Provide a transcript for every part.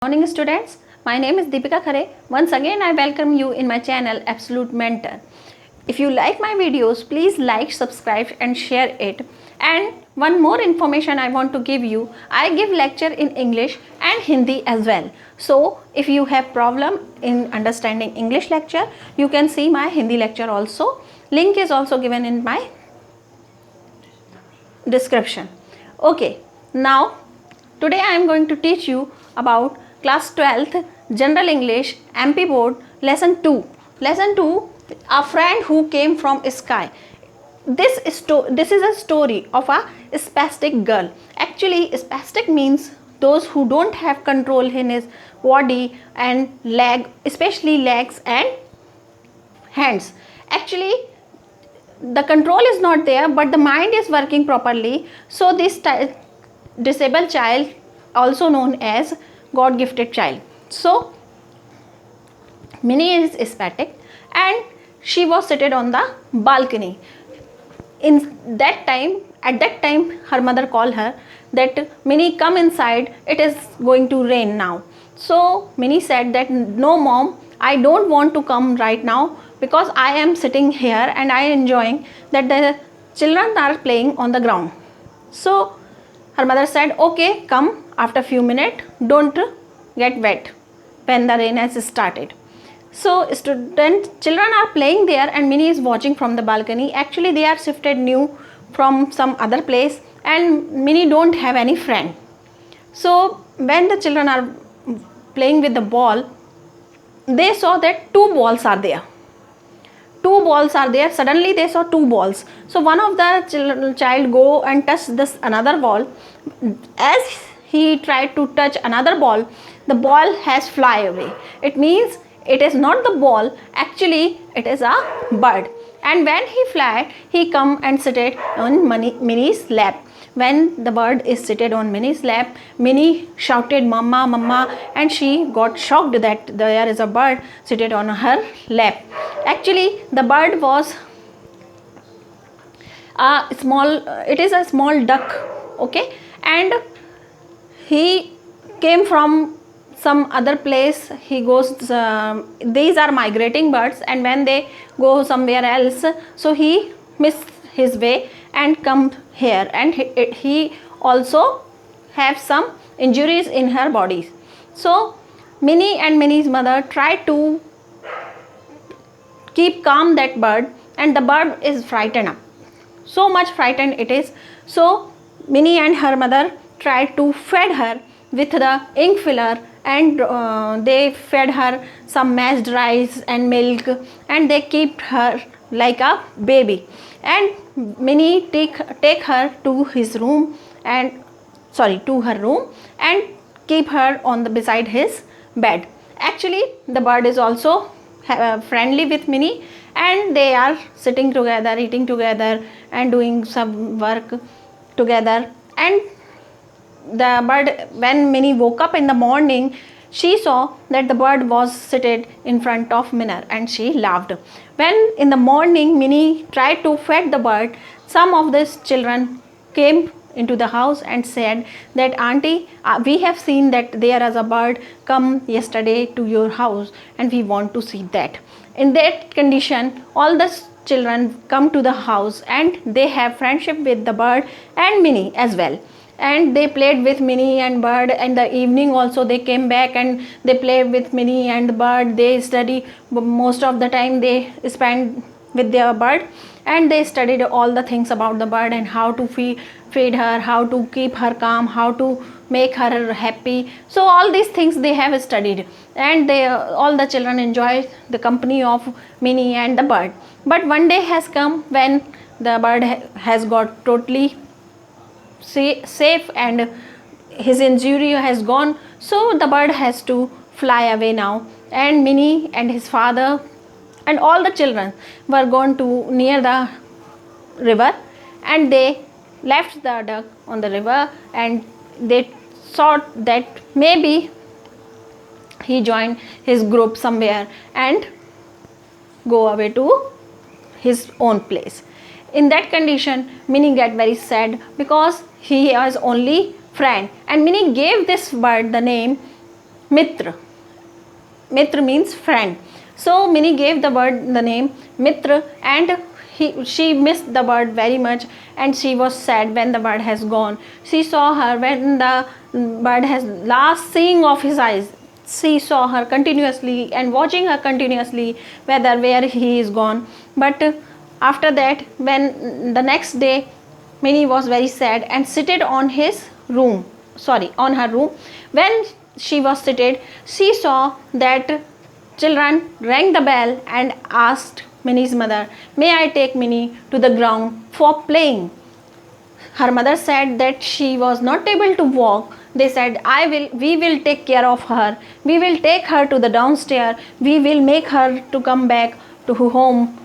Morning students, my name is Deepika Khare. Once again I welcome you in my channel Absolute Mentor. If you like my videos, please like, subscribe and share it. And one more information I want to give you, I give lecture in English and Hindi as well. So if you have problem in understanding English lecture, you can see my Hindi lecture also. Link is also given in my description. Okay, now today I am going to teach you about class 12th general English MP board lesson 2. Lesson 2, a friend who came from sky. This is a story of a spastic girl. Actually spastic means those who don't have control in his body and leg, especially legs and hands. Actually the control is not there, but the mind is working properly. So this disabled child, also known as God gifted child. So Minnie is spastic and she was seated on the balcony. At that time her mother called her that Minnie, come inside, it is going to rain now. So Minnie said that no mom, I don't want to come right now because I am sitting here and I am enjoying that the children are playing on the ground. So her mother said, okay, come after few minutes, don't get wet when the rain has started. So children are playing there and Minnie is watching from the balcony. Actually they are shifted new from some other place and Minnie don't have any friend. So when the children are playing with the ball, they saw that two balls are there. Suddenly they saw two balls. So one of the child go and touch this another ball. As he tried to touch another ball, the ball has fly away. It means it is not the ball, actually it is a bird. And when he fly, he come and seated on Minnie's lap. When the bird is seated on Minnie's lap, Minnie shouted mama mama and she got shocked that there is a bird seated on her lap. Actually the bird was a small duck, okay, and he came from some other place. He goes these are migrating birds, and when they go somewhere else, so he missed his way and come here, and he also have some injuries in her body. So Minnie and Minnie's mother tried to keep calm that bird, and the bird is frightened up, so much frightened it is. So Minnie and her mother tried to feed her with the ink filler, and they fed her some mashed rice and milk, and they kept her like a baby. And Minnie take her to his room and to her room and keep her on the beside his bed. Actually the bird is also friendly with Minnie, and they are sitting together, eating together and doing some work together. And the bird, when Minnie woke up in the morning, she saw that the bird was seated in front of Minnie and she laughed. When in the morning Minnie tried to feed the bird, some of these children came into the house and said that auntie, we have seen that there is a bird come yesterday to your house and we want to see that. In that condition, all the children come to the house and they have friendship with the bird and Minnie as well. And they played with Minnie and bird. In the evening also they came back and they played with Minnie and the bird. They study, most of the time they spend with their bird, and they studied all the things about the bird and how to feed her, how to keep her calm, how to make her happy. So all these things they have studied, and they all the children enjoy the company of Minnie and the bird. But one day has come when the bird has got totally safe and his injury has gone. So the bird has to fly away now, and Minnie and his father and all the children were gone to near the river, and they left the duck on the river, and they thought that maybe he joined his group somewhere and go away to his own place. In that condition, Minnie get very sad because he has only friend, and Minnie gave this bird the name Mitra. Mitra means friend. So Minnie gave the bird the name Mitra, and she missed the bird very much, and she was sad when the bird has gone. She saw her when the bird has last seeing of his eyes. She saw her continuously and watching her continuously where he is gone. But after that, when the next day, Minnie was very sad and seated on on her room. When she was seated, she saw that children rang the bell and asked Minnie's mother, "May I take Minnie to the ground for playing?" Her mother said that she was not able to walk. They said, we will take care of her. We will take her to the downstairs. We will make her to come back to home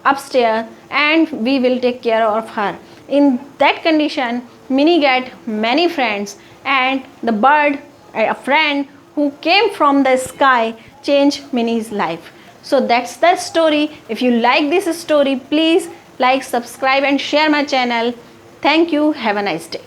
upstairs, and we will take care of her. In that condition, Minnie get many friends, and the bird, a friend who came from the sky, changed Minnie's life. So that's the story. If you like this story, please like, subscribe and share my channel. Thank you. Have a nice day.